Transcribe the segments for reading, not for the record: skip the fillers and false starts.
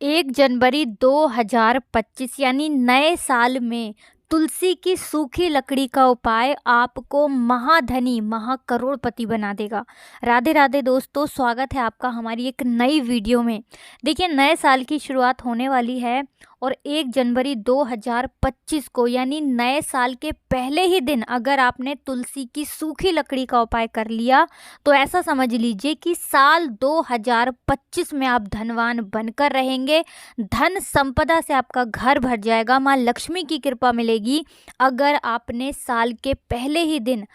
1 जनवरी 2025 यानी नए साल में तुलसी की सूखी लकड़ी का उपाय आपको महाधनी महाकरोड़पति बना देगा। राधे राधे दोस्तों, स्वागत है आपका हमारी एक नई वीडियो में। देखिए, नए साल की शुरुआत होने वाली है और 1 जनवरी 2025 को यानी नए साल के पहले ही दिन अगर आपने तुलसी की सूखी लकड़ी का उपाय कर लिया तो ऐसा समझ लीजिए कि साल 2025 में आप धनवान बनकर रहेंगे। धन संपदा से आपका घर भर जाएगा, माँ लक्ष्मी की कृपा मिलेगी अगर आपने साल के पहले ही दिन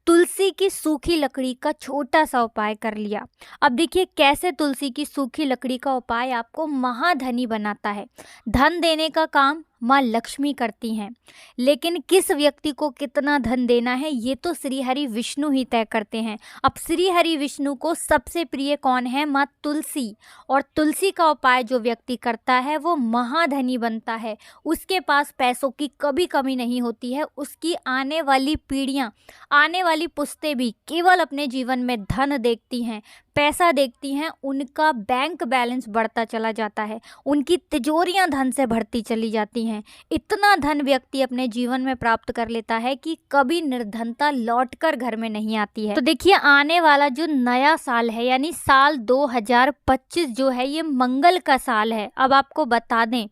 तुलसी की सूखी लकड़ी का छोटा सा उपाय कर लिया। अब देखिए कैसे तुलसी की सूखी लकड़ी का उपाय आपको महाधनी बनाता है। धन देने का काम माँ लक्ष्मी करती हैं, लेकिन किस व्यक्ति को कितना धन देना है ये तो श्री हरि विष्णु ही तय करते हैं। अब श्री हरि विष्णु को सबसे प्रिय कौन है? माँ तुलसी। और तुलसी का उपाय जो व्यक्ति करता है वो महाधनी बनता है। उसके पास पैसों की कभी कमी नहीं होती है। उसकी आने वाली पीढ़ियाँ, आने वाली पुश्तें भी केवल अपने जीवन में धन देखती हैं, पैसा देखती हैं। उनका बैंक बैलेंस बढ़ता चला जाता है, उनकी तिजोरियां धन से भरती चली जाती हैं। इतना धन व्यक्ति अपने जीवन में प्राप्त कर लेता है कि कभी निर्धनता लौटकर घर में नहीं आती है। तो देखिए, आने वाला जो नया साल है यानी साल 2025 जो है ये मंगल का साल है। अब आपको बता दें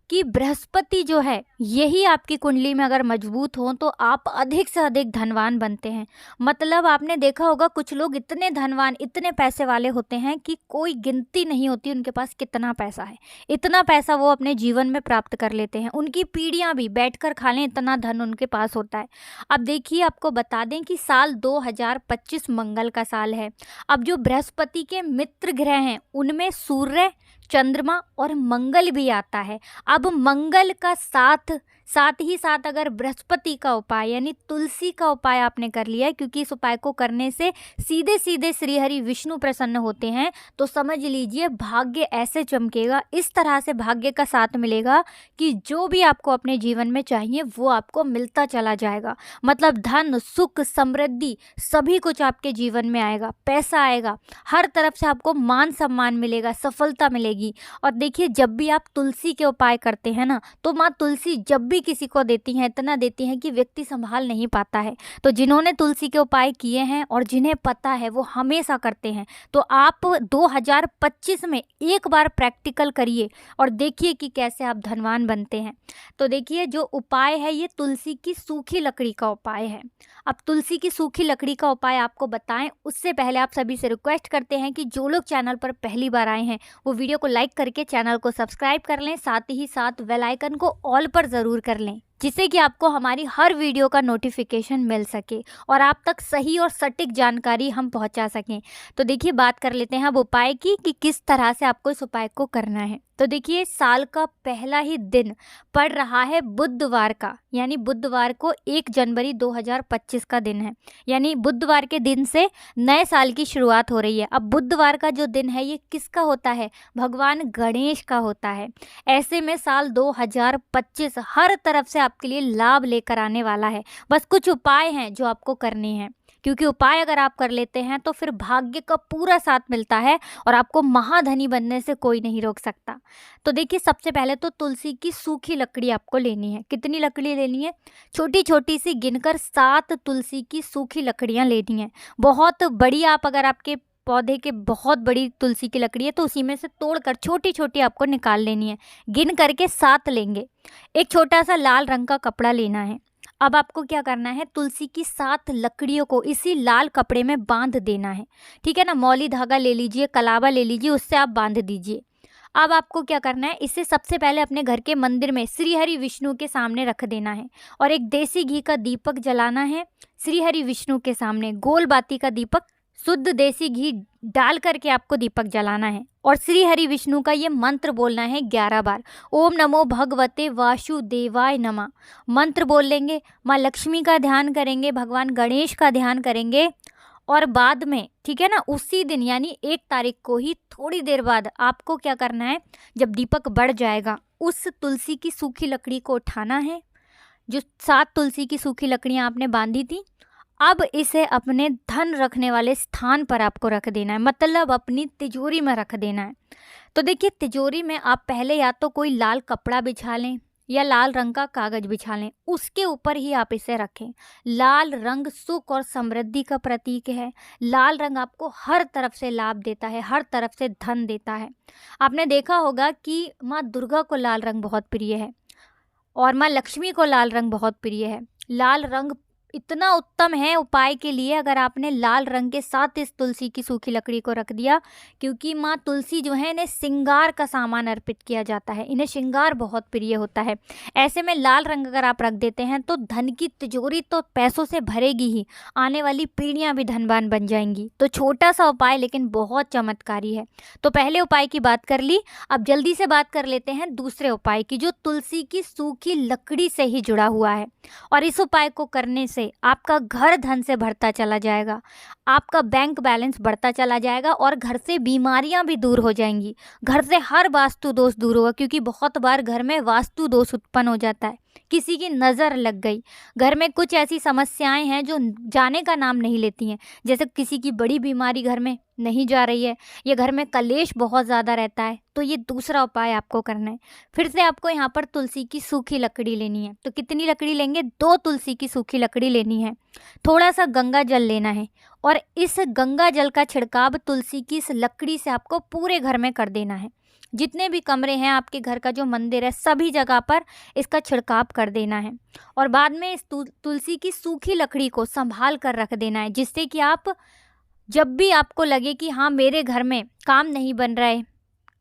कि बृहस्पति जो है यही आपकी कुंडली में अगर मजबूत हो तो आप अधिक से अधिक धनवान बनते हैं। मतलब आपने देखा होगा कुछ लोग इतने धनवान, इतने पैसे वाले होते हैं कि कोई गिनती नहीं होती उनके पास कितना पैसा है। इतना पैसा वो अपने जीवन में प्राप्त कर लेते हैं, उनकी पीढ़ियां भी बैठकर खा लें, इतना धन उनके पास होता है। अब देखिए, आपको बता दें कि साल 2025 मंगल का साल है। अब जो बृहस्पति के मित्र ग्रह हैं उनमें सूर्य, चंद्रमा और मंगल भी आता है। अब मंगल का साथ ही साथ अगर बृहस्पति का उपाय यानी तुलसी का उपाय आपने कर लिया है, क्योंकि इस उपाय को करने से सीधे सीधे श्री हरि विष्णु प्रसन्न होते हैं, तो समझ लीजिए भाग्य ऐसे चमकेगा, इस तरह से भाग्य का साथ मिलेगा कि जो भी आपको अपने जीवन में चाहिए वो आपको मिलता चला जाएगा। मतलब धन, सुख, समृद्धि सभी कुछ आपके जीवन में आएगा, पैसा आएगा, हर तरफ से आपको मान सम्मान मिलेगा, सफलता मिलेगी। और देखिए, जब भी आप तुलसी के उपाय करते हैं ना तो माँ तुलसी जब भी किसी को देती हैं इतना देती हैं कि व्यक्ति संभाल नहीं पाता है। तो जिन्होंने तुलसी के उपाय किए हैं और जिन्हें पता है वो हमेशा करते हैं। तो आप 2025 में एक बार प्रैक्टिकल करिए और देखिए कि कैसे आप धनवान बनते हैं। तो देखिए, जो उपाय है ये तुलसी की सूखी लकड़ी का उपाय है। अब तुलसी की सूखी लकड़ी का उपाय आपको बताएं उससे पहले आप सभी से रिक्वेस्ट करते हैं कि जो लोग चैनल पर पहली बार आए हैं वो वीडियो को लाइक करके चैनल को सब्सक्राइब कर लें, साथ ही साथ बेल आइकन को ऑल पर ज़रूर कर लें, जिससे कि आपको हमारी हर वीडियो का नोटिफिकेशन मिल सके और आप तक सही और सटीक जानकारी हम पहुंचा सकें। तो देखिए, बात कर लेते हैं अब उपाय की कि किस तरह से आपको इस उपाय को करना है। तो देखिए, साल का पहला ही दिन पड़ रहा है बुधवार का, यानी बुधवार को 1 जनवरी 2025 का दिन है, यानी बुधवार के दिन से नए साल की शुरुआत हो रही है। अब बुधवार का जो दिन है ये किसका होता है? भगवान गणेश का होता है। ऐसे में साल 2025 हर तरफ से आपके लिए लाभ लेकर आने वाला है। बस कुछ उपाय हैं जो आपको करने हैं, क्योंकि उपाय अगर आप कर लेते हैं तो फिर भाग्य का पूरा साथ मिलता है और आपको महाधनी बनने से कोई नहीं रोक सकता। तो देखिए, सबसे पहले तो तुलसी की सूखी लकड़ी आपको लेनी है। कितनी लकड़ी लेनी है? छोटी छोटी सी गिनकर 7 तुलसी की सूखी लकड़ियां लेनी है। बहुत बड़ी, आप अगर आपके पौधे के बहुत बड़ी तुलसी की लकड़ी है तो उसी में से तोड़कर छोटी छोटी आपको निकाल लेनी है। गिन करके 7 लेंगे। एक छोटा सा लाल रंग का कपड़ा लेना है। अब आपको क्या करना है? तुलसी की 7 लकड़ियों को इसी लाल कपड़े में बांध देना है। ठीक है ना? मौली धागा ले लीजिए, कलावा ले लीजिए, उससे आप बांध दीजिए। अब आपको क्या करना है? इसे सबसे पहले अपने घर के मंदिर में श्री हरि विष्णु के सामने रख देना है और एक देसी घी का दीपक जलाना है। श्री हरि विष्णु के सामने गोल बाती का दीपक, शुद्ध देसी घी डाल करके आपको दीपक जलाना है और श्री हरि विष्णु का ये मंत्र बोलना है 11 बार। ओम नमो भगवते वासुदेवाय नमः मंत्र बोल लेंगे। माँ लक्ष्मी का ध्यान करेंगे, भगवान गणेश का ध्यान करेंगे और बाद में, ठीक है ना, उसी दिन यानी 1 तारीख को ही थोड़ी देर बाद आपको क्या करना है? जब दीपक बढ़ जाएगा उस तुलसी की सूखी लकड़ी को उठाना है। जो 7 तुलसी की सूखी लकड़ियाँ आपने बांधी थी अब इसे अपने धन रखने वाले स्थान पर आपको रख देना है, मतलब अपनी तिजोरी में रख देना है। तो देखिए तिजोरी में आप पहले या तो कोई लाल कपड़ा बिछा लें या लाल रंग का कागज बिछा लें, उसके ऊपर ही आप इसे रखें। लाल रंग सुख और समृद्धि का प्रतीक है। लाल रंग आपको हर तरफ से लाभ देता है, हर तरफ से धन देता है। आपने देखा होगा कि माँ दुर्गा को लाल रंग बहुत प्रिय है और माँ लक्ष्मी को लाल रंग बहुत प्रिय है। लाल रंग इतना उत्तम है उपाय के लिए, अगर आपने लाल रंग के साथ इस तुलसी की सूखी लकड़ी को रख दिया, क्योंकि माँ तुलसी जो है इन्हें श्रृंगार का सामान अर्पित किया जाता है, इन्हें श्रृंगार बहुत प्रिय होता है। ऐसे में लाल रंग अगर आप रख देते हैं तो धन की तिजोरी तो पैसों से भरेगी ही, आने वाली पीढ़ियाँ भी धनवान बन जाएंगी। तो छोटा सा उपाय लेकिन बहुत चमत्कारी है। तो पहले उपाय की बात कर ली, अब जल्दी से बात कर लेते हैं दूसरे उपाय की, जो तुलसी की सूखी लकड़ी से ही जुड़ा हुआ है। और इस उपाय को करने से आपका घर धन से भरता चला जाएगा, आपका बैंक बैलेंस बढ़ता चला जाएगा और घर से बीमारियां भी दूर हो जाएंगी। घर से हर वास्तु दोष दूर होगा, क्योंकि बहुत बार घर में वास्तु दोष उत्पन्न हो जाता है, किसी की नज़र लग गई, घर में कुछ ऐसी समस्याएं हैं जो जाने का नाम नहीं लेती हैं, जैसे किसी की बड़ी बीमारी घर में नहीं जा रही है, या घर में कलेश बहुत ज़्यादा रहता है। तो ये दूसरा उपाय आपको करना है। फिर से आपको यहाँ पर तुलसी की सूखी लकड़ी लेनी है। तो कितनी लकड़ी लेंगे? 2 तुलसी की सूखी लकड़ी लेनी है। थोड़ा सा गंगा जल लेना है और इस गंगा जल का छिड़काव तुलसी की इस लकड़ी से आपको पूरे घर में कर देना है। जितने भी कमरे हैं आपके घर का, जो मंदिर है, सभी जगह पर इसका छिड़काव कर देना है। और बाद में इस तुलसी की सूखी लकड़ी को संभाल कर रख देना है, जिससे कि आप जब भी आपको लगे कि हाँ मेरे घर में काम नहीं बन रहा है,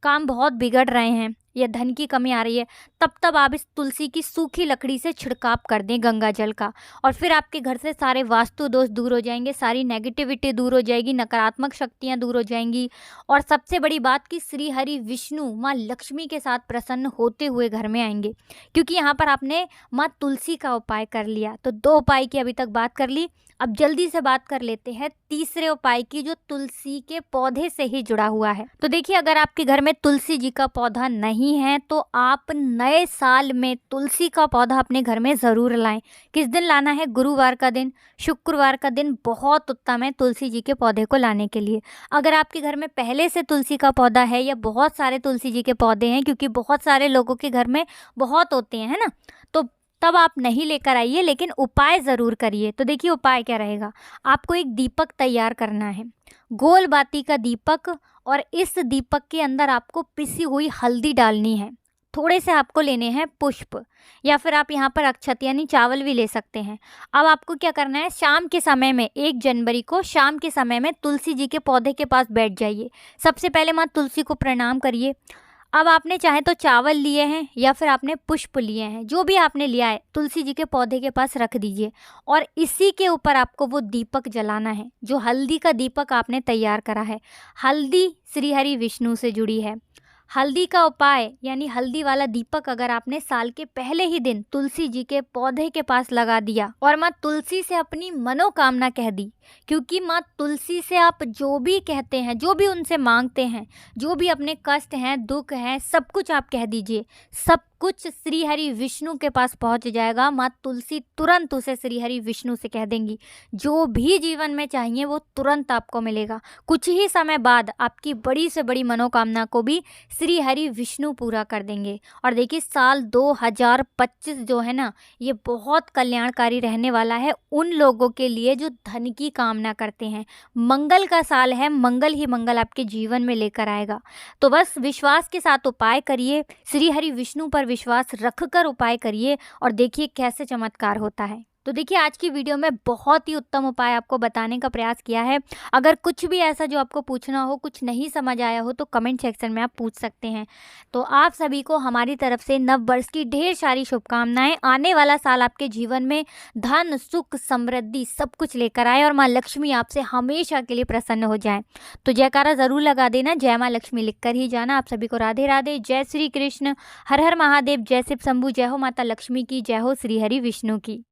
काम बहुत बिगड़ रहे हैं या धन की कमी आ रही है, तब आप इस तुलसी की सूखी लकड़ी से छिड़काव कर दें गंगा जल का, और फिर आपके घर से सारे वास्तु दोष दूर हो जाएंगे, सारी नेगेटिविटी दूर हो जाएगी, नकारात्मक शक्तियाँ दूर हो जाएंगी। और सबसे बड़ी बात कि श्री हरि विष्णु माँ लक्ष्मी के साथ प्रसन्न होते हुए घर में आएंगे, क्योंकि यहाँ पर आपने माँ तुलसी का उपाय कर लिया। तो 2 उपाय की अभी तक बात कर ली। अब जल्दी से बात कर लेते हैं तीसरे उपाय की, जो तुलसी के पौधे से ही जुड़ा हुआ है। तो देखिए, अगर आपके घर में तुलसी जी का पौधा नहीं है तो आप नए साल में तुलसी का पौधा अपने घर में ज़रूर लाएं। किस दिन लाना है? गुरुवार का दिन, शुक्रवार का दिन बहुत उत्तम है तुलसी जी के पौधे को लाने के लिए। अगर आपके घर में पहले से तुलसी का पौधा है या बहुत सारे तुलसी जी के पौधे हैं, क्योंकि बहुत सारे लोगों के घर में बहुत होते हैं, है ना, तो तब आप नहीं लेकर आइए, लेकिन उपाय ज़रूर करिए। तो देखिए उपाय क्या रहेगा। आपको एक दीपक तैयार करना है, गोल बाती का दीपक, और इस दीपक के अंदर आपको पिसी हुई हल्दी डालनी है। थोड़े से आपको लेने हैं पुष्प, या फिर आप यहाँ पर अक्षत यानी चावल भी ले सकते हैं। अब आपको क्या करना है, शाम के समय में 1 जनवरी को शाम के समय में तुलसी जी के पौधे के पास बैठ जाइए। सबसे पहले माँ तुलसी को प्रणाम करिए। अब आपने चाहे तो चावल लिए हैं या फिर आपने पुष्प लिए हैं, जो भी आपने लिया है तुलसी जी के पौधे के पास रख दीजिए, और इसी के ऊपर आपको वो दीपक जलाना है, जो हल्दी का दीपक आपने तैयार करा है। हल्दी श्री हरि विष्णु से जुड़ी है। हल्दी का उपाय यानी हल्दी वाला दीपक अगर आपने साल के पहले ही दिन तुलसी जी के पौधे के पास लगा दिया और माँ तुलसी से अपनी मनोकामना कह दी, क्योंकि माँ तुलसी से आप जो भी कहते हैं, जो भी उनसे मांगते हैं, जो भी अपने कष्ट हैं, दुख हैं, सब कुछ आप कह दीजिए, सब कुछ श्री हरि विष्णु के पास पहुंच जाएगा। माँ तुलसी तुरंत उसे श्री हरि विष्णु से कह देंगी, जो भी जीवन में चाहिए वो तुरंत आपको मिलेगा। कुछ ही समय बाद आपकी बड़ी से बड़ी मनोकामना को भी श्री हरि विष्णु पूरा कर देंगे। और देखिए साल 2025 जो है ना, ये बहुत कल्याणकारी रहने वाला है उन लोगों के लिए जो धन की कामना करते हैं। मंगल का साल है, मंगल ही मंगल आपके जीवन में लेकर आएगा। तो बस विश्वास के साथ उपाय करिए, श्री हरि विष्णु पर विश्वास रखकर उपाय करिए और देखिए कैसे चमत्कार होता है। तो देखिए आज की वीडियो में बहुत ही उत्तम उपाय आपको बताने का प्रयास किया है। अगर कुछ भी ऐसा जो आपको पूछना हो, कुछ नहीं समझ आया हो, तो कमेंट सेक्शन में आप पूछ सकते हैं। तो आप सभी को हमारी तरफ से नव वर्ष की ढेर सारी शुभकामनाएं। आने वाला साल आपके जीवन में धन, सुख, समृद्धि सब कुछ लेकर आए और माँ लक्ष्मी आपसे हमेशा के लिए प्रसन्न हो जाए। तो जयकारा ज़रूर लगा देना, जय माँ लक्ष्मी लिख कर ही जाना। आप सभी को राधे राधे, जय श्री कृष्ण, हर हर महादेव, जय शिव शंभू, जय हो माता लक्ष्मी की, जय हो श्री हरि विष्णु की।